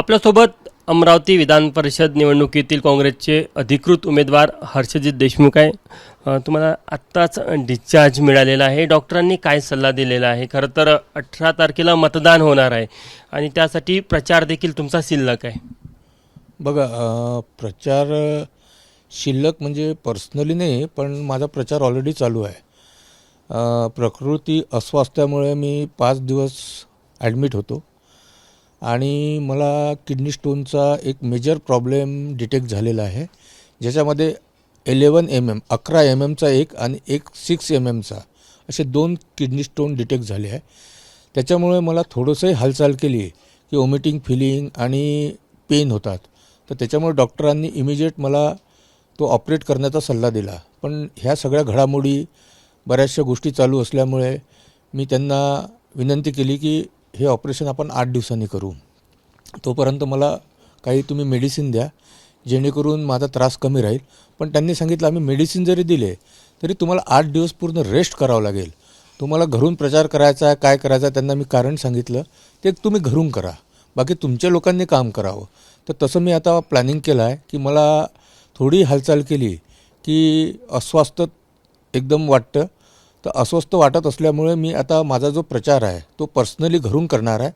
आपल्यासोबत अमरावती विधान परिषद निवडणुकीतील काँग्रेसचे अधिकृत उमेदवार हर्षजित देशमुख आहे. तुम्हाला आत्ताच डिस्चार्ज मिळालेला आहे. डॉक्टरांनी काय सल्ला दिलेला आहे? खरं तर 18 तारखेला मतदान होणार आहे आणि त्यासाठी प्रचार देखील तुमचा शिल्लक आहे. बघा, प्रचार शिल्लक म्हणजे पर्सनली नाही, पण माझा प्रचार ऑलरेडी चालू आहे. प्रकृती अस्वास्थ्यामुळे मी 5 दिवस ॲडमिट होतो आणि मला किडनी स्टोनचा एक मेजर प्रॉब्लेम डिटेक्ट झालेला आहे, ज्याच्यामध्ये 11 MM चा एक आणि एक 6 MM चा असे 2 किडनी स्टोन डिटेक्ट झाले आहे. त्याच्यामुळे मला थोडंसंही हालचाल केली की वॉमिटिंग फिलिंग आणि पेन होतात. तर त्याच्यामुळे डॉक्टरांनी इमिजिएट मला तो ऑपरेट करण्याचा सल्ला दिला. पण ह्या सगळ्या घडामोडी बऱ्याचशा गोष्टी चालू असल्यामुळे मी त्यांना विनंती केली की हे ऑपरेशन आपण 8 दिवसांनी करू. तोपर्यंत मला काही तुम्ही मेडिसिन द्या जेणेकरून माझा त्रास कमी राहील. पण त्यांनी सांगितलं आम्ही मेडिसिन जरी दिले तरी तुम्हाला 8 दिवस पूर्ण रेस्ट करावं लागेल. तुम्हाला घरून प्रचार करायचा आहे, काय करायचं आहे, त्यांना मी कारण सांगितलं. ते तुम्ही घरून करा, बाकी तुमच्या लोकांनी काम करावं. तर तसं मी आता प्लॅनिंग केलं आहे की मला थोडी हालचाल केली की अस्वस्थ एकदम वाटतं. तर अस्वस्थ वाटत असल्यामुळे मी आता माझा जो प्रचार आहे तो पर्सनली घरून करणार आहे.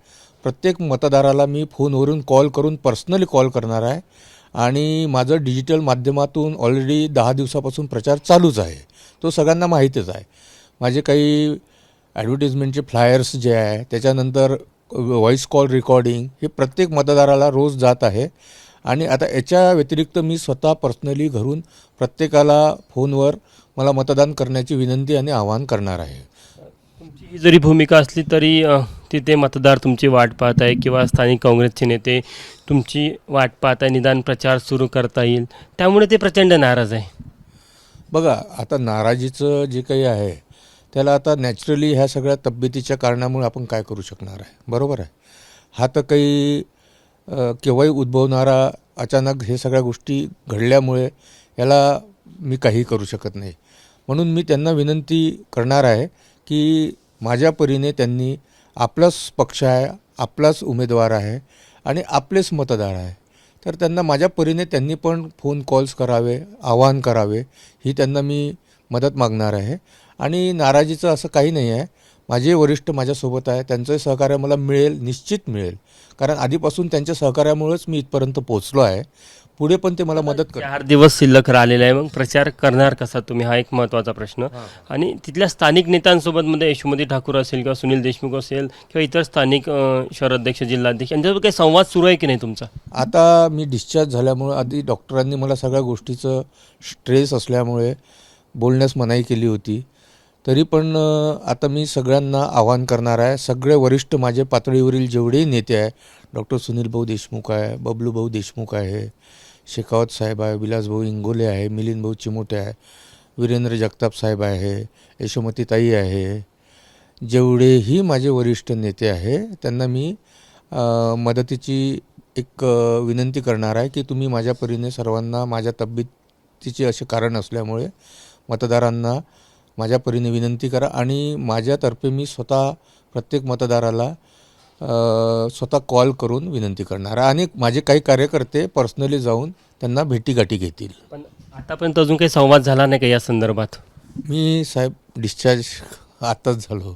प्रत्येक मतदाराला मी फोनवरून कॉल करून पर्सनली कॉल करणार आहे आणि माझं डिजिटल माध्यमातून ऑलरेडी 10 दिवसापासून प्रचार चालूच आहे. तो सगळ्यांना माहितीच आहे. माझे काही ॲडव्हर्टिजमेंटचे फ्लायर्स जे आहे, त्याच्यानंतर व्हॉईस कॉल रेकॉर्डिंग हे प्रत्येक मतदाराला रोज जात आहे. आणि आता याच्या व्यतिरिक्त मी स्वतः पर्सनली घरून प्रत्येकाला फोनवर मला मतदान करण्याची विनंती आणि आवाहन करणार आहे. तुमची ही जरी भूमिका असली तरी तिथे मतदार तुमची वाट पाहत आहे किंवा स्थानिक काँग्रेसचे नेते तुमची वाट पाहत आहे, निदान प्रचार सुरू करता येईल, त्यामुळे ते प्रचंड नाराज आहे. बघा, आता नाराजीचं जे काही आहे त्याला आता नॅचरली ह्या सगळ्या तब्येतीच्या कारणामुळे आपण काय करू शकणार आहे, बरोबर आहे. हा तर काही केव्हाही उद्भवणारा अचानक हे सगळ्या गोष्टी घडल्यामुळे याला मी काही करू शकत नाही. म्हणून मी त्यांना विनंती करणार आहे की माझ्या परीने त्यांनी आपलाच पक्ष आहे, आपलाच उमेदवार आहे आणि आपलेच मतदार आहे, तर त्यांना माझ्या परीने त्यांनी पण फोन कॉल्स करावे, आवाहन करावे, ही त्यांना मी मदत मागणार आहे. आणि नाराजीचं असं काही नाही आहे. माझे वरिष्ठ माझ्यासोबत आहे, त्यांचं सहकार्य मला मिळेल, निश्चित मिळेल. कारण आधीपासून त्यांच्या सहकार्यामुळेच मी इथपर्यंत पोहोचलो आहे. पुढे पण ते मला मदत करतात. 4 दिवस शिल्लक राहिलेला आहे, मग प्रचार करणार कसा तुम्ही, हा एक महत्त्वाचा प्रश्न. आणि तिथल्या स्थानिक नेत्यांसोबत मध्ये यशोमती ठाकूर असेल किंवा सुनील देशमुख असेल किंवा इतर स्थानिक शहराध्यक्ष, जिल्हाध्यक्ष यांच्यासोबत काही संवाद सुरू आहे की नाही तुमचा? आता मी डिस्चार्ज झाल्यामुळे आधी डॉक्टरांनी मला सगळ्या गोष्टीचं स्ट्रेस असल्यामुळे बोलण्यास मनाई केली होती. तरी पण आता मी सगळ्यांना आवाहन करणार आहे. सगळे वरिष्ठ माझे पातळीवरील जेवढेही नेते आहे, डॉक्टर सुनील भाऊ देशमुख आहे, बबलू भाऊ देशमुख आहे, शेखावत साहेब आहे, विलास भाऊ इंगोले आहे, मिलिंद भाऊ चिमोटे आहे, वीरेंद्र जगताप साहेब आहे, यशोमती ताई आहे, जेवढेही माझे वरिष्ठ नेते आहे त्यांना मी मदतीची एक विनंती करणार आहे की तुम्ही माझ्या परीने सर्वांना, माझ्या तब्येतीचे असे कारण असल्यामुळे मतदारांना माझ्या परीने विनंती करा. आणि माझ्यातर्फे मी स्वतः प्रत्येक मतदाराला स्वतः कॉल करून विनंती करणार आहे आणि माझे काही कार्यकर्ते पर्सनली जाऊन त्यांना भेटीगाठी घेतील. पण आतापर्यंत अजून काही संवाद झाला नाही का या संदर्भात? मी साहेब डिस्चार्ज आत्ताच झालो,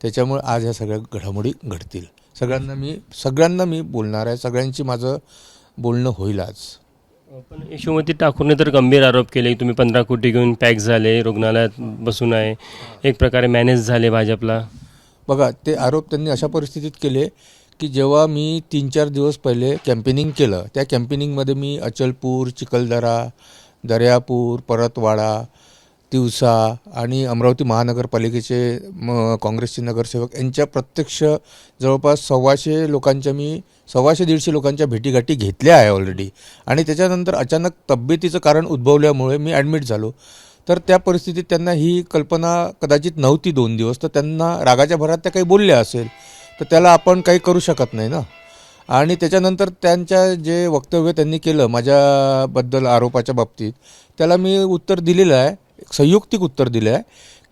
त्याच्यामुळे आज ह्या सगळ्या घडामोडी घडतील. सगळ्यांना मी बोलणार आहे, सगळ्यांची माझं बोलणं होईल आज. पण यशोमती ठाकूरने तर गंभीर आरोप केले की तुम्ही 15 कोटी घेऊन पॅक झाले, रुग्णालयात बसून आहे, एक प्रकारे मॅनेज झाले भाजपला. बघा, ते आरोप त्यांनी अशा परिस्थितीत केले की जेव्हा मी 3-4 दिवस पहिले कॅम्पेनिंग केलं, त्या कॅम्पेनिंगमध्ये मी अचलपूर, चिखलदरा, दर्यापूर, परतवाडा, तिवसा आणि अमरावती महानगरपालिकेचे काँग्रेसचे नगरसेवक यांच्या प्रत्यक्ष जवळपास 150-150 लोकांच्या भेटीगाठी घेतल्या आहे ऑलरेडी. आणि त्याच्यानंतर अचानक तब्येतीचं कारण उद्भवल्यामुळे मी ॲडमिट झालो. तर त्या परिस्थितीत त्यांना ही कल्पना कदाचित नव्हती 2 दिवस, तर त्यांना रागाच्या भरात त्या काही बोलल्या असेल, तर त्याला आपण काही करू शकत नाही ना. आणि त्याच्यानंतर त्यांच्या जे वक्तव्य त्यांनी केलं माझ्याबद्दल आरोपाच्या बाबतीत, त्याला मी उत्तर दिलेलं आहे, एक संयुक्तिक उत्तर दिलं आहे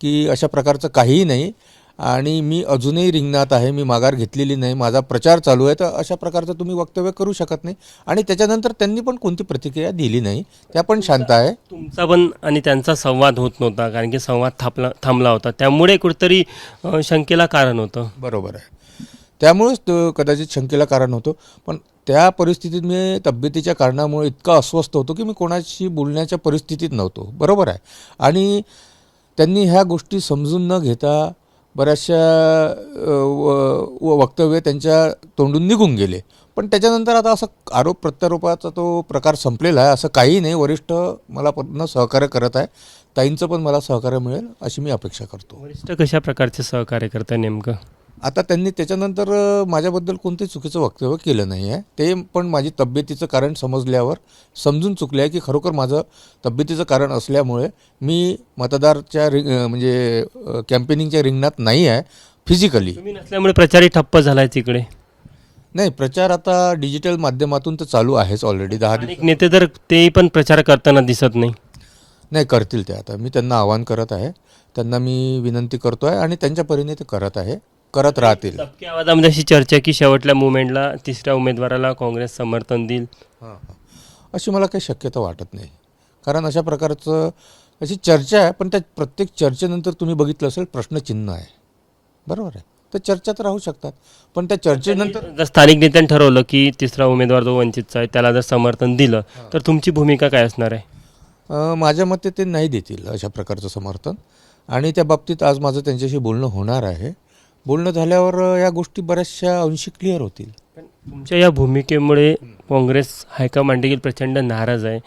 की अशा प्रकारचं काहीही नाही आणि मी अजूनही रिंगणात आहे, मी माघार घेतलेली नाही, माझा प्रचार चालू आहे, तर अशा प्रकारचं तुम्ही वक्तव्य करू शकत नाही. आणि त्याच्यानंतर त्यांनी पण कोणती प्रतिक्रिया दिली नाही, त्या पण शांत आहे. तुमचा पण आणि त्यांचा संवाद होत नव्हता, कारण की संवाद थांबला होता, त्यामुळे कुठेतरी शंकेला कारण होतं. बरोबर आहे. त्यामुळेच कदाचित शंकेला कारण होतं. पण त्या परिस्थितीत मी तब्येतीच्या कारणामुळे इतका अस्वस्थ होतो की मी कोणाशी बोलण्याच्या परिस्थितीत नव्हतो. बरोबर आहे. आणि त्यांनी ह्या गोष्टी समजून न घेता बऱ्याचशा वक्तव्य त्यांच्या तोंडून निघून गेले. पण त्याच्यानंतर आता असं आरोप प्रत्यारोपाचा तो प्रकार संपलेला आहे. असं काही नाही. वरिष्ठ मला पूर्ण सहकार्य करत आहे. ताईंचं पण मला सहकार्य मिळेल अशी मी अपेक्षा करतो. वरिष्ठ कशा प्रकारचे सहकार्य करताय नेमकं? आता त्यांनी त्याच्यानंतर माझ्याबद्दल कोणतेही चुकीचं वक्तव्य केलं नाही आहे. ते पण माझी तब्येतीचं कारण समजल्यावर समजून चुकले आहे की खरोखर माझं तब्येतीचं कारण असल्यामुळे मी मतदारच्या म्हणजे कॅम्पेनिंगच्या रिंगणात नाही आहे फिजिकली. तुम्ही नसल्यामुळे प्रचारही ठप्प झालाय तिकडे. नाही, प्रचार आता डिजिटल माध्यमातून तर चालू आहेच ऑलरेडी 10 दिवस. अनेक नेते तर तेही पण प्रचार करताना दिसत नाही. नाही, करतील ते. आता मी त्यांना आवाहन करत आहे, त्यांना मी विनंती करतो आहे आणि त्यांच्या परीने ते करत आहे, करत राहतील. सबके आवाजामध्ये अशी चर्चा की शेवटल्या मुवमेंटला तिसऱ्या उमेदवाराला काँग्रेस समर्थन देईल. अशी मला काही शक्यता वाटत नाही. कारण अशा प्रकारचं अशी चर्चा आहे, पण त्या प्रत्येक चर्चेनंतर तुम्ही बघितलं असेल प्रश्नचिन्ह आहे. बरोबर आहे. तर चर्चा तर राहू शकतात, पण त्या चर्चेनंतर जर स्थानिक नेत्यांनी ठरवलं की तिसरा उमेदवार जो वंचितचा आहे त्याला जर समर्थन दिलं तर तुमची भूमिका काय असणार आहे? माझ्या मते ते नाही देतील अशा प्रकारचं समर्थन. आणि त्या बाबतीत आज माझं त्यांच्याशी बोलणं होणार आहे. बोलणं झाल्यावर या गोष्टी बऱ्याचशा अंशी क्लिअर होतील. तुमच्या या भूमिकेमुळे काँग्रेस हायकमांड देखील प्रचंड नाराज आहे.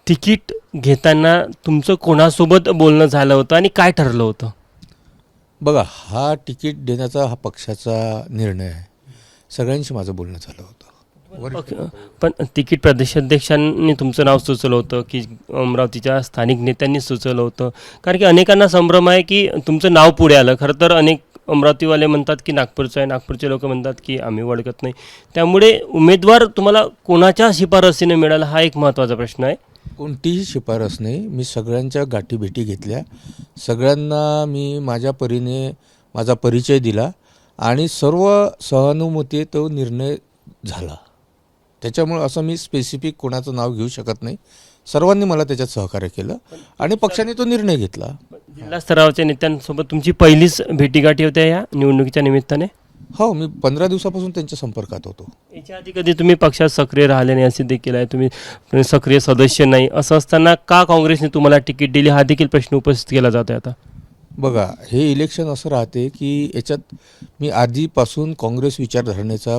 तिकीट घेताना तुमचं कोणासोबत बोलणं झालं होतं आणि काय ठरलं होतं? बघा, हा तिकीट देण्याचा हा पक्षाचा निर्णय आहे. सगळ्यांशी माझं बोलणं झालं होतं. पण तिकीट प्रदेशाध्यक्षांनी तुमचं नाव सुचवलं होतं की अमरावतीच्या स्थानिक नेत्यांनी सुचवलं होतं? कारण की अनेकांना संभ्रम आहे की तुमचं नाव पुढे आलं. खरं तर अनेक अमरावतीवाले म्हणतात की नागपूरचं आहे, नागपूरचे लोक म्हणतात की आम्ही ओळखत नाही. त्यामुळे उमेदवार तुम्हाला कोणाच्या शिफारसीने मिळाला हा एक महत्त्वाचा प्रश्न आहे. कोणतीही शिफारस नाही. मी सगळ्यांच्या गाठीभेटी घेतल्या, सगळ्यांना मी माझ्या परीने माझा परिचय दिला आणि सर्व सहानुभूतीने तो निर्णय झाला. त्याच्यामुळे असं मी स्पेसिफिक कोणाचं नाव घेऊ शकत नाही. सर्वांनी मला त्याच्यात सहकार्य केलं आणि पक्षाने तो निर्णय घेतला. जिल्हा स्तरावरच्या नेत्यांसोबत तुमची पहिलीच भेटीगाठी होत्या या निवडणुकीच्या निमित्ताने? हो, मी 15 दिवसापासून त्यांच्या संपर्कात होतो. याच्या आधी कधी तुम्ही पक्षात सक्रिय राहिले नाही असे देखील आहे, तुम्ही सक्रिय सदस्य नाही, असं असताना का काँग्रेसने तुम्हाला तिकीट दिली हा देखील प्रश्न उपस्थित केला जातो आता. बघा, हे इलेक्शन असं राहते की याच्यात मी आधीपासून काँग्रेस विचारधारणेचा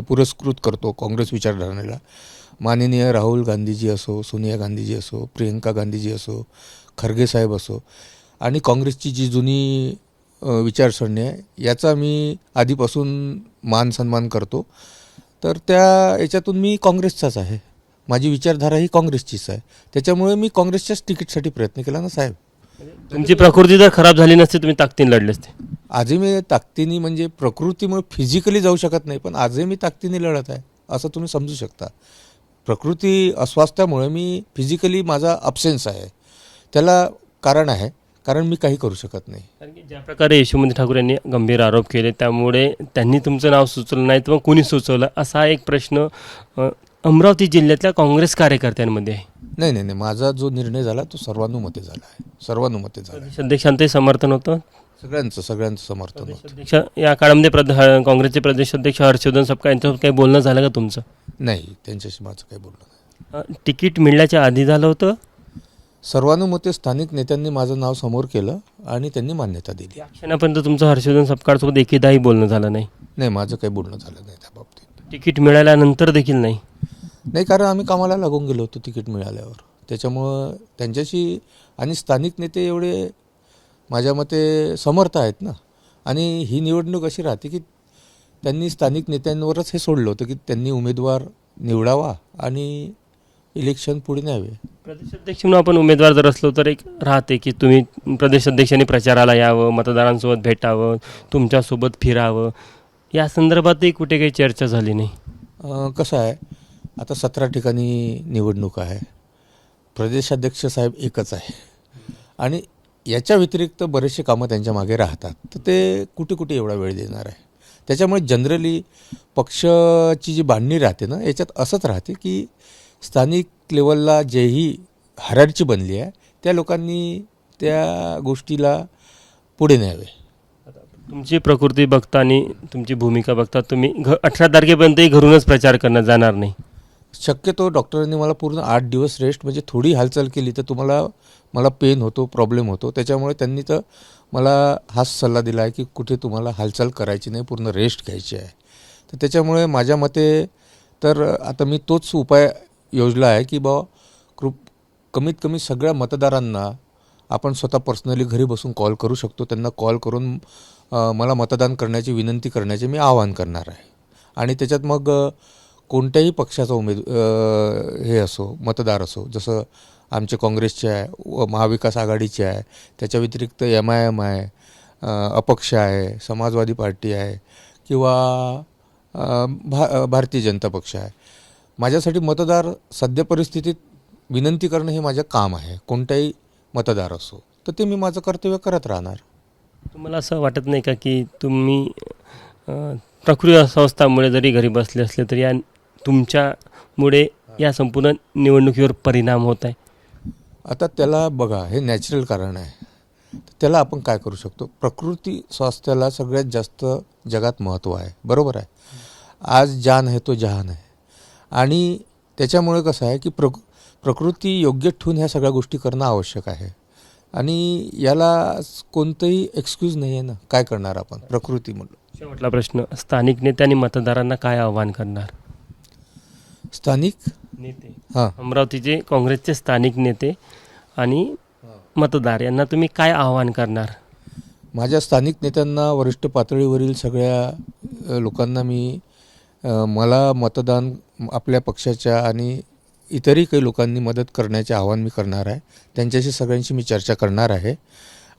पुरस्कृत करतो. काँग्रेस विचारधारणेला माननीय राहुल गांधीजी असो, सोनिया गांधीजी असो, प्रियंका गांधीजी असो, खरगे साहेब असो, आणि काँग्रेसची जी जुनी विचारसरणी आहे याचा मी आधीपासून मान सन्मान करतो. तर त्या याच्यातून मी काँग्रेसचाच आहे. माझी विचारधारा ही काँग्रेसचीच आहे. त्याच्यामुळे मी काँग्रेसच्याच तिकीटसाठी प्रयत्न केला ना साहेब. तुमची प्रकृती जर खराब झाली नसती तुम्ही ताकदीने लढले असते. आजही मी ताकदीने, म्हणजे प्रकृतीमुळे फिजिकली जाऊ शकत नाही, पण आजही मी ताकदीने लढत आहे असं तुम्ही समजू शकता. प्रकृती अस्वास्थ्यामुळे मी फिजिकली माझा अब्सेन्स आहे. त्याला कारण आहे, कारण मी काही करू शकत नाही. कारण की ज्या प्रकारे यशोमती ठाकूर यांनी गंभीर आरोप केले त्यामुळे त्यांनी तुमचं नाव सुचवलं नाही तर मग कोणी सुचवलं असा एक प्रश्न अमरावती जिल्ह्यातल्या काँग्रेस कार्यकर्त्यांमध्ये आहे. नाही, माझा जो निर्णय झाला तो सर्वानुमते झाला आहे. सर्वानुमते झाला आहे. प्रदेशाध्यक्षांचंही समर्थन होतं. सगळ्यांचं समर्थन होतं. प्रदेशाध्यक्ष या काळामध्ये काँग्रेसचे प्रदेशाध्यक्ष हर्षवर्धन सपकाळ यांच्यासोबत काही बोलणं झालं का तुमचं? नाही, त्यांच्याशी माझं काही बोलणं नाही. तिकीट मिळण्याच्या आधी झालं होतं. सर्वानुमते स्थानिक नेत्यांनी माझं नाव समोर केलं आणि त्यांनी मान्यता दिली. या क्षणापर्यंत तुमचं हर्षवर्धन सपकाळसोबत एकदाही बोलणं झालं नाही? नाही, माझं काही बोलणं झालं नाही त्या बाबतीत. तिकीट मिळाल्यानंतर देखील नाही? नाही, कारण आम्ही कामाला लागून गेलो होतो तिकीट मिळाल्यावर. त्याच्यामुळं त्यांच्याशी आणि स्थानिक नेते एवढे माझ्या मते समर्थ आहेत ना. आणि ही निवडणूक अशी राहते की त्यांनी स्थानिक नेत्यांवरच हे सोडलं होतं की त्यांनी उमेदवार निवडावा आणि इलेक्शन पुढे न्यावे. प्रदेशाध्यक्ष म्हणून आपण उमेदवार जर असलो तर एक राहते की तुम्ही प्रदेशाध्यक्षांनी प्रचाराला यावं, मतदारांसोबत भेटावं, तुमच्यासोबत फिरावं. या संदर्भातही कुठे काही चर्चा झाली नाही? कसं आहे, आता 17 ठिकाणी निवडणूक आहे. प्रदेशाध्यक्ष साहेब एकच आहे आणि याच्या व्यतिरिक्त बरेचसे कामं त्यांच्या मागे राहतात, तर ते कुठे कुठे एवढा वेळ देणार आहे. त्याच्यामुळे जनरली पक्षाची जी बांधणी राहते ना, याच्यात असंच राहते की स्थानिक लेवलला जेही हायरार्की बनली आहे त्या लोकांनी त्या गोष्टीला पुढे न्यावे. तुमची प्रकृती बघता आणि तुमची भूमिका बघता तुम्ही 18 तारखेपर्यंतही घरूनच प्रचार करणं जाणार नाही. शक्यतो डॉक्टरांनी मला पूर्ण 8 दिवस रेस्ट, म्हणजे थोडी हालचाल केली तर मला पेन होतो, प्रॉब्लेम होतो. त्याच्यामुळे त्यांनी तर मला हाच सल्ला दिला आहे की कुठे तुम्हाला हालचाल करायची नाही, पूर्ण रेस्ट घ्यायची आहे. तर त्याच्यामुळे माझ्या मते तर आता मी तोच उपाय योजला आहे की कमीत कमी सगळ्या मतदारांना आपण स्वतः पर्सनली घरी बसून कॉल करू शकतो. त्यांना कॉल करून मला मतदान करण्याची विनंती करण्याचे मी आवाहन करणार आहे. आणि त्याच्यात मग कोणत्याही पक्षाचा हे असो, मतदार असो, जसं आमचे काँग्रेसचे आहे, महाविकास आघाडीचे आहे, त्याच्या व्यतिरिक्त MIM आहे, अपक्ष आहे, समाजवादी पार्टी आहे किंवा भारतीय जनता पक्ष आहे. माझ्यासाठी मतदार सध्या परिस्थितीत विनंती करणं हे माझं काम आहे. कोणताही मतदार असो तर ते मी माझं कर्तव्य करत राहणार. तुम्हाला असं वाटत नाही का की तुम्ही प्रकृती अस्वस्थामुळे जरी घरी बसले असले तरी तुमच्यामुळे या संपूर्ण निवडणुकीवर परिणाम होत आहे? आता त्याला बघा, हे नॅचरल कारण आहे. त्याला आपण काय करू शकतो? प्रकृती स्वास्थ्याला सगळ्यात जास्त जगात महत्त्व आहे, बरोबर आहे. आज जान है तो जहान आहे. आणि त्याच्यामुळे कसं आहे की प्रकृती योग्य ठेवून ह्या सगळ्या गोष्टी करणं आवश्यक आहे. आणि याला कोणतंही एक्सक्यूज नाही आहे ना. काय करणार आपण प्रकृती म्हणलं. शेवटला प्रश्न, स्थानिक नेते आणि मतदारांना काय आव्हान करणार? स्थानिक नेते, हां अमरावतीचे काँग्रेसचे स्थानिक नेते आणि मतदार यांना तुम्ही काय आव्हान करणार? माझ्या स्थानिक नेत्यांना, वरिष्ठ पातळीवरील सगळ्या लोकांना मला मतदान आपल्या पक्षाच्या आणि इतरही काही लोकांनी मदत करण्याचे आवाहन मी करणार आहे. त्यांच्याशी सगळ्यांशी मी चर्चा करणार आहे.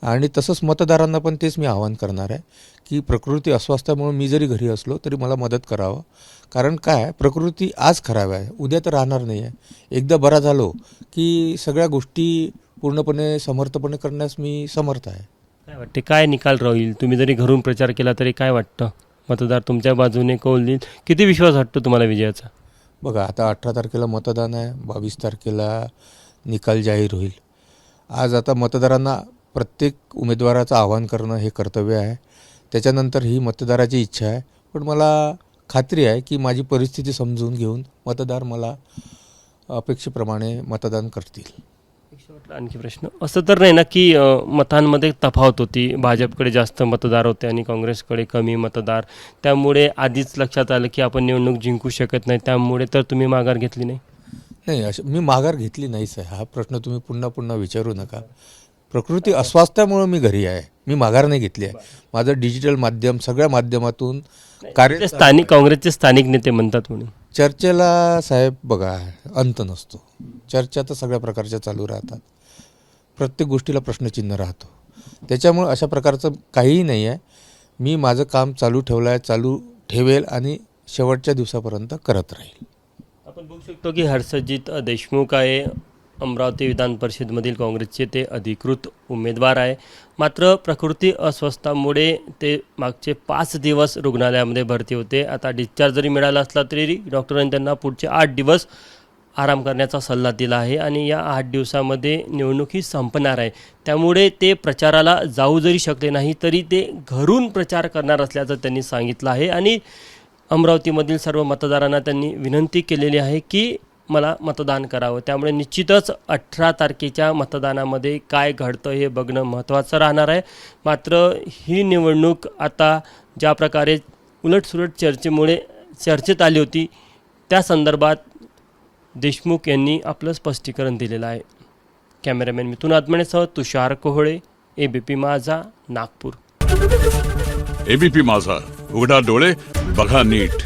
आणि तसंच मतदारांना पण तेच मी आवाहन करणार आहे की प्रकृती अस्वास्थ्यामुळे मी जरी घरी असलो तरी मला मदत करावं. कारण काय, प्रकृती आज खराब आहे, उद्या तर राहणार नाही आहे. एकदा बरा झालो की सगळ्या गोष्टी पूर्णपणे समर्थपणे करण्यास मी समर्थ आहे. काय वाटते, काय निकाल राहील? तुम्ही जरी घरून प्रचार केला तरी काय वाटतं? मतदार तुमच्या बाजूने कौल देईल? किती विश्वास वाटतो तुम्हाला विजयाचा? बघा, आता 18 तारखेला मतदान आहे, 22 तारखेला निकाल जाहीर होईल. आज आता मतदारांना प्रत्येक उमेदवाराचं आवाहन करणं हे कर्तव्य आहे. त्याच्यानंतर ही मतदाराची इच्छा आहे. पण मला खात्री आहे की माझी परिस्थिती समजून घेऊन मतदार मला अपेक्षेप्रमाणे मतदान करतील. आणखी प्रश्न, असं तर नाही ना की मतांमध्ये तफावत होती, भाजपकडे जास्त मतदार होते आणि काँग्रेसकडे कमी मतदार, त्यामुळे आधीच लक्षात आलं की आपण निवडणूक जिंकू शकत नाही, त्यामुळे तर तुम्ही माघार घेतली नाही? नाही, मी माघार घेतली नाहीच आहे. हा प्रश्न तुम्ही पुन्हा पुन्हा विचारू नका. प्रकृती अस्वास्थ्यामुळे मी घरी आहे, मी माघार नाही घेतली आहे. माझं डिजिटल माध्यम, सगळ्या माध्यमातून कार्य. स्थानिक काँग्रेसचे स्थानिक नेते म्हणतात म्हणून चर्चेला साहेब बघा अंत नसतो. चर्चा तर सगळ्या प्रकारच्या चालू राहतात. प्रत्येक गोष्टीला प्रश्नचिन्ह राहतो. त्याच्यामुळे अशा प्रकारचं काहीही नाही आहे. मी माझं काम चालू ठेवलं आहे, चालू ठेवेल आणि शेवटच्या दिवसापर्यंत करत राहील. आपण बघू शकतो की हर्षजित देशमुख आहे, अमरावती विधान परिषदेमधील काँग्रेसचे ते अधिकृत उमेदवार आहे. मात्र प्रकृती अस्वस्थामुळे ते मागचे 5 दिवस रुग्णालयामध्ये भरती होते. आता डिस्चार्ज जरी मिळाला असला तरी डॉक्टरांनी त्यांना पुढचे 8 दिवस आराम करण्याचा सल्ला दिला आहे आणि या 8 दिवसामध्ये निवडणूक ही संपणार आहे. त्यामुळे ते प्रचाराला जाऊ जरी शकले नाही तरी ते घरून प्रचार करणार असल्याचं त्यांनी सांगितलं आहे. आणि अमरावतीमधील सर्व मतदारांना त्यांनी विनंती केलेली आहे की मला मतदान करावं. त्यामुळे निश्चितच 18 तारखेच्या मतदानामध्ये काय घडतं हे बघणं महत्त्वाचं राहणार आहे. मात्र ही निवडणूक आता ज्या प्रकारे उलटसुलट चर्चेत आली होती त्या संदर्भात देशमुख यांनी आपलं स्पष्टीकरण दिलेलं आहे. कॅमेरामॅन मिथुन आत्मनेसह तुषार कोहळे, ABP माझा, नागपूर. ABP माझा, उघडा डोळे बघा नीट.